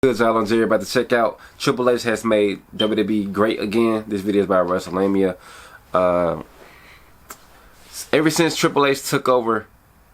good, y'all? I'm Jerry, about to check out Triple H has made WWE great again. This video is about WrestleMania. Ever since Triple H took over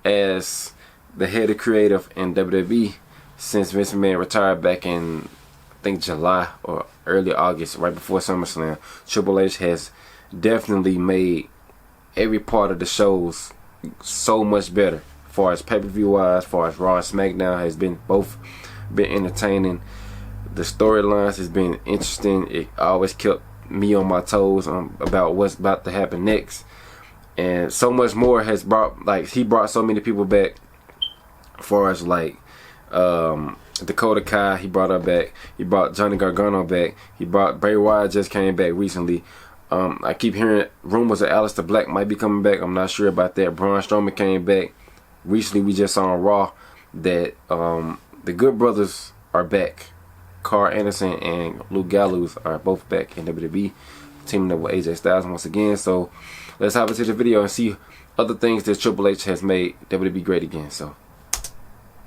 as the head of creative in WWE, since Vince McMahon retired back in, I think, July or early August, right before SummerSlam, Triple H has definitely made every part of the shows so much better. As far as pay-per-view wise, as far as Raw and SmackDown has been entertaining. The storylines has been interesting. It always kept me on my toes about what's about to happen next. And so much more has brought, like, he brought so many people back. As far as like Dakota Kai, he brought her back. He brought Johnny Gargano back. He brought Bray Wyatt, just came back recently. I keep hearing rumors that Aleister Black might be coming back. I'm not sure about that. Braun Strowman came back. Recently, we just saw on Raw that the Good Brothers are back. Carl Anderson and Luke Gallows are both back in WWE, teaming up with AJ Styles once again. So let's hop into the video and see other things that Triple H has made WWE great again. So,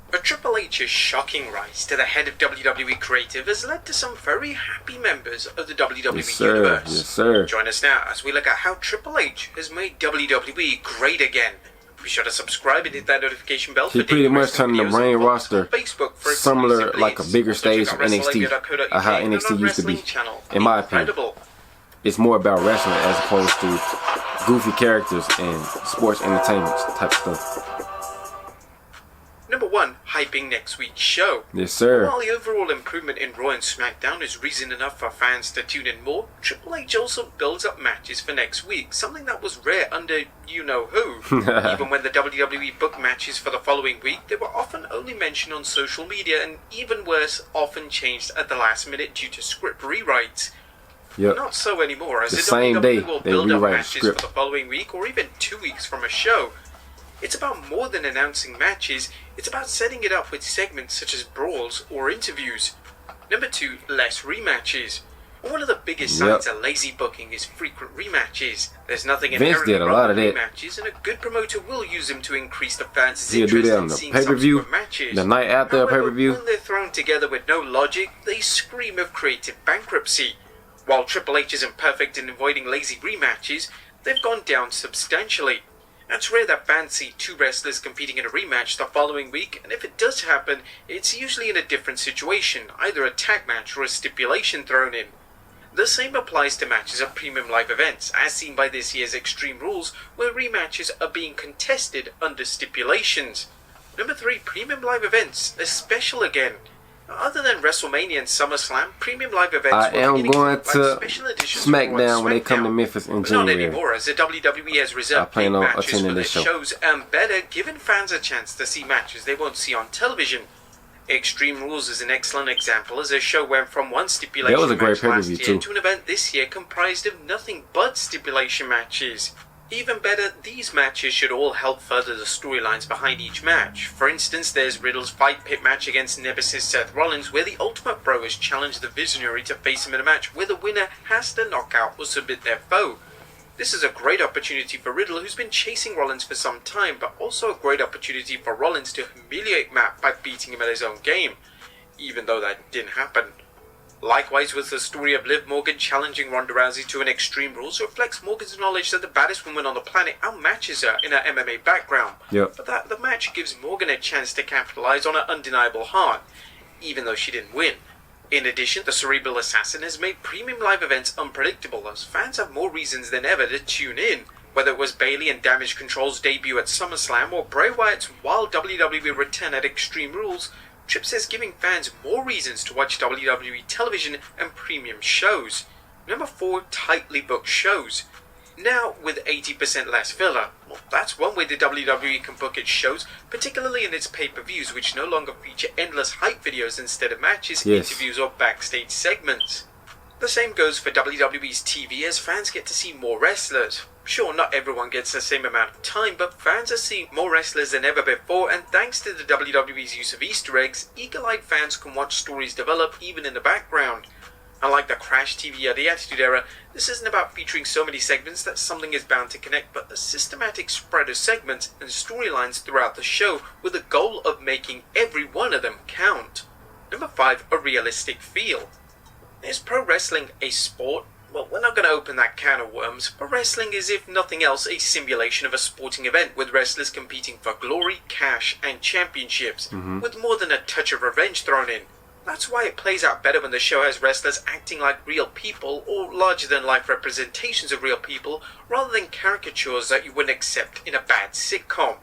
but Triple H's shocking rise to the head of WWE Creative has led to some very happy members of the WWE universe. Yes, sir. Join us now as we look at how Triple H has made WWE great again. Be sure to subscribe and hit that notification bell. He pretty much turned the main roster similar, like a bigger stage of NXT, how NXT used to be. In my opinion, it's more about wrestling as opposed to goofy characters and sports entertainment type stuff. Number 1, hyping next week's show. Yes, sir. While the overall improvement in Raw and SmackDown is reason enough for fans to tune in more, Triple H also builds up matches for next week, something that was rare under you-know-who. Even when the WWE booked matches for the following week, they were often only mentioned on social media, and even worse, often changed at the last minute due to script rewrites. Yep. Not so anymore, as the the same WWE day will they build up rewrite matches script for the following week, or even 2 weeks from a show. It's about more than announcing matches, it's about setting it up with segments such as brawls or interviews. Number 2, less rematches. One of the biggest signs of lazy booking is frequent rematches. There's nothing inherently wrong with rematches, and a good promoter will use them to increase the fans' interest in seeing subsequent matches. The night after a pay-per-view, when they're thrown together with no logic, they scream of creative bankruptcy. While Triple H isn't perfect in avoiding lazy rematches, they've gone down substantially. It's rare that fans see 2 wrestlers competing in a rematch the following week, and if it does happen, it's usually in a different situation, either a tag match or a stipulation thrown in. The same applies to matches at premium live events, as seen by this year's Extreme Rules, where rematches are being contested under stipulations. Number 3, premium live events, are special again. Other than WrestleMania and SummerSlam, premium live events I am going to SmackDown when they come to Memphis in January. Not anymore, as the WWE has reserved big matches for their shows, and better, giving fans a chance to see matches they won't see on television. Extreme Rules is an excellent example, as a show went from one stipulation match last year to an event this year comprised of nothing but stipulation matches. Even better, these matches should all help further the storylines behind each match. For instance, there's Riddle's fight pit match against Nemesis Seth Rollins, where the Ultimate Bro has challenged the Visionary to face him in a match where the winner has to knock out or submit their foe. This is a great opportunity for Riddle, who's been chasing Rollins for some time, but also a great opportunity for Rollins to humiliate Matt by beating him at his own game, even though that didn't happen. Likewise, with the story of Liv Morgan challenging Ronda Rousey to an Extreme Rules, reflects Morgan's knowledge that the baddest woman on the planet outmatches her in her MMA background. But that the match gives Morgan a chance to capitalize on her undeniable heart, even though she didn't win. In addition, the Cerebral Assassin has made premium live events unpredictable, as fans have more reasons than ever to tune in. Whether it was Bayley and Damage Control's debut at SummerSlam, or Bray Wyatt's wild WWE return at Extreme Rules, Tripp says giving fans more reasons to watch WWE television and premium shows. Number 4, tightly booked shows. Now, with 80% less filler, well, that's one way the WWE can book its shows, particularly in its pay-per-views, which no longer feature endless hype videos instead of matches, interviews, or backstage segments. The same goes for WWE's TV, as fans get to see more wrestlers. Sure, not everyone gets the same amount of time, but fans are seeing more wrestlers than ever before, and thanks to the WWE's use of Easter eggs, eagle-eyed fans can watch stories develop even in the background. Unlike the Crash TV or the Attitude Era, this isn't about featuring so many segments that something is bound to connect, but a systematic spread of segments and storylines throughout the show with the goal of making every one of them count. Number 5, a realistic feel. Is pro wrestling a sport? Well, we're not going to open that can of worms, but wrestling is, if nothing else, a simulation of a sporting event with wrestlers competing for glory, cash, and championships, with more than a touch of revenge thrown in. That's why it plays out better when the show has wrestlers acting like real people or larger-than-life representations of real people rather than caricatures that you wouldn't accept in a bad sitcom.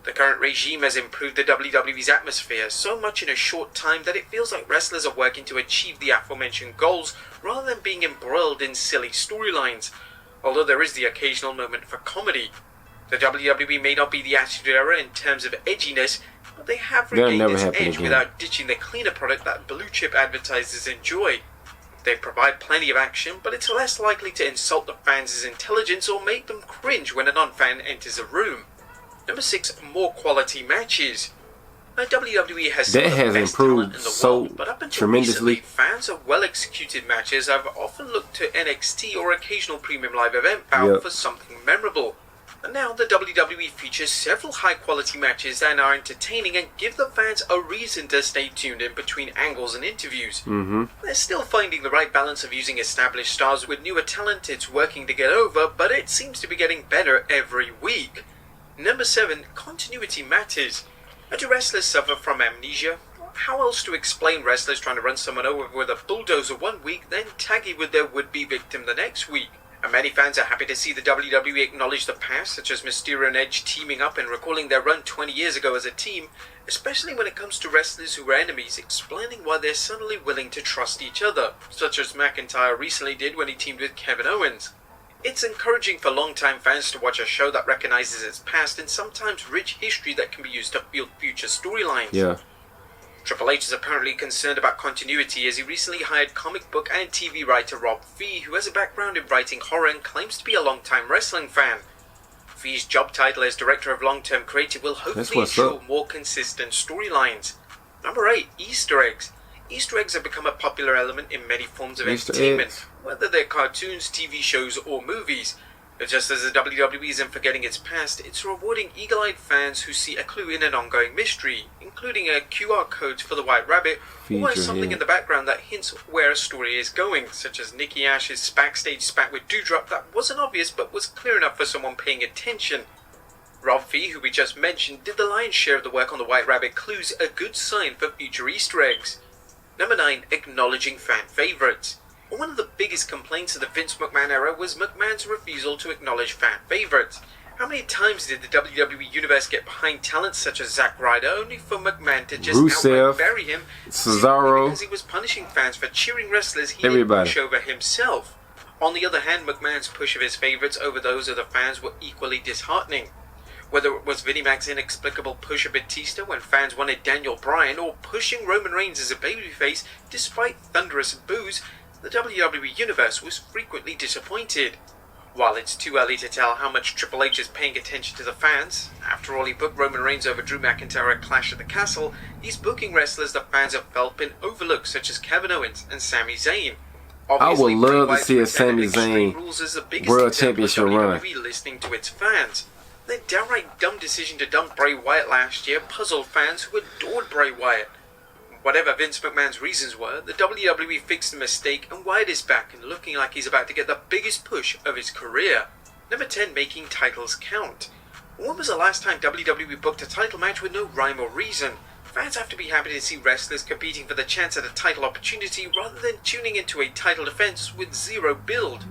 The current regime has improved the WWE's atmosphere so much in a short time that it feels like wrestlers are working to achieve the aforementioned goals rather than being embroiled in silly storylines, although there is the occasional moment for comedy. The WWE may not be the Attitude Era in terms of edginess, but they have regained its edge without ditching the cleaner product that blue-chip advertisers enjoy. They provide plenty of action, but it's less likely to insult the fans' intelligence or make them cringe when a non-fan enters a room. Number 6, more quality matches. WWE has some of the best talent in the world, but up until recently, fans of well-executed matches have often looked to NXT or occasional premium live event bout for something memorable. And now the WWE features several high-quality matches that are entertaining and give the fans a reason to stay tuned in between angles and interviews. They're still finding the right balance of using established stars with newer talent it's working to get over, but it seems to be getting better every week. Number 7, continuity matters. Do wrestlers suffer from amnesia? How else to explain wrestlers trying to run someone over with a bulldozer one week, then taggy with their would-be victim the next week? And many fans are happy to see the WWE acknowledge the past, such as Mysterio and Edge teaming up and recalling their run 20 years ago as a team, especially when it comes to wrestlers who were enemies, explaining why they're suddenly willing to trust each other, such as McIntyre recently did when he teamed with Kevin Owens. It's encouraging for longtime fans to watch a show that recognizes its past and sometimes rich history that can be used to build future storylines. Triple H is apparently concerned about continuity as he recently hired comic book and TV writer Rob Fee, who has a background in writing horror and claims to be a long-time wrestling fan. Fee's job title as Director of Long-Term Creative will hopefully ensure more consistent storylines. Number 8, Easter eggs. Easter eggs have become a popular element in many forms of entertainment, whether they're cartoons, TV shows, or movies. But just as the WWE isn't forgetting its past, it's rewarding eagle-eyed fans who see a clue in an ongoing mystery, including a QR code for the White Rabbit, or something in the background that hints where a story is going, such as Nikki Ash's backstage spat with Doudrop that wasn't obvious but was clear enough for someone paying attention. Rob Fee, who we just mentioned, did the lion's share of the work on the White Rabbit clues, a good sign for future Easter eggs. Number 9, acknowledging fan favourites. One of the biggest complaints of the Vince McMahon era was McMahon's refusal to acknowledge fan favourites. How many times did the WWE Universe get behind talent such as Zack Ryder only for McMahon to just outright bury him, Cesaro, because he was punishing fans for cheering wrestlers he didn't push over himself? On the other hand, McMahon's push of his favourites over those of the fans were equally disheartening. Whether it was Vinnie Mac's inexplicable push of Batista when fans wanted Daniel Bryan, or pushing Roman Reigns as a babyface despite thunderous boos, the WWE Universe was frequently disappointed. While it's too early to tell how much Triple H is paying attention to the fans, after all he booked Roman Reigns over Drew McIntyre at Clash at the Castle, he's booking wrestlers the fans have felt been overlooked such as Kevin Owens and Sami Zayn. Obviously, I would love to see a Sami Zayn World Championship run. Listening to its fans. Their downright dumb decision to dump Bray Wyatt last year puzzled fans who adored Bray Wyatt. Whatever Vince McMahon's reasons were, the WWE fixed the mistake and Wyatt is back and looking like he's about to get the biggest push of his career. Number 10, making titles count. When was the last time WWE booked a title match with no rhyme or reason? Fans have to be happy to see wrestlers competing for the chance at a title opportunity rather than tuning into a title defense with zero build.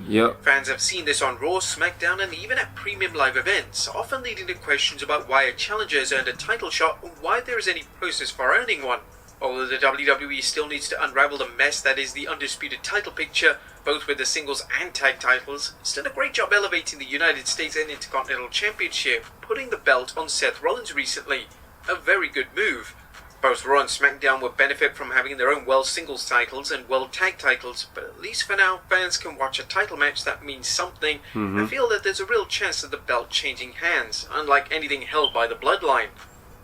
Fans have seen this on Raw, SmackDown, and even at premium live events, often leading to questions about why a challenger has earned a title shot and why there is any process for earning one. Although the WWE still needs to unravel the mess that is the undisputed title picture, both with the singles and tag titles, it's done a great job elevating the United States and Intercontinental Championship, putting the belt on Seth Rollins recently. A very good move. Both Raw and SmackDown will benefit from having their own World Singles titles and World Tag titles, but at least for now, fans can watch a title match that means something and feel that there's a real chance of the belt changing hands, unlike anything held by the Bloodline.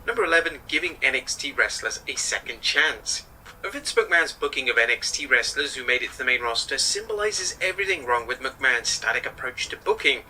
Number 11, giving NXT wrestlers a second chance. Vince McMahon's booking of NXT wrestlers who made it to the main roster symbolizes everything wrong with McMahon's static approach to booking.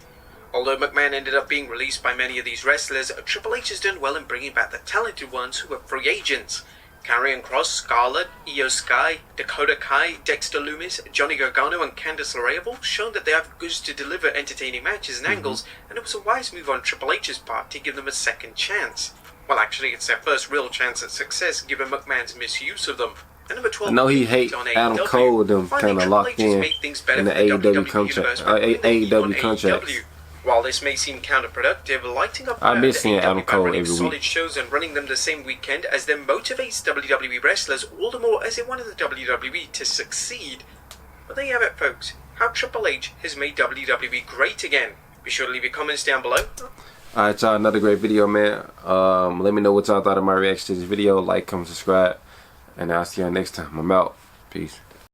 Although McMahon ended up being released by many of these wrestlers, Triple H has done well in bringing back the talented ones who are free agents. Karrion Kross, Scarlett, Io Sky, Dakota Kai, Dexter Lumis, Johnny Gargano and Candice LeRae have all shown that they have goods to deliver entertaining matches and angles, and it was a wise move on Triple H's part to give them a second chance. Well, actually, it's their first real chance at success given McMahon's misuse of them. And number 12, I know he hates Adam Cole with them kind of locked in the AEW contracts. While this may seem counterproductive, lighting up I miss seeing Adam Cole every solid week. shows and running them the same weekend as them motivates WWE wrestlers all the more as they wanted the WWE to succeed. But there you have it, folks. How Triple H has made WWE great again. Be sure to leave your comments down below. Alright, y'all, another great video, man. Let me know what y'all thought of my reaction to this video. Like, comment, subscribe, and I'll see y'all next time. I'm out. Peace.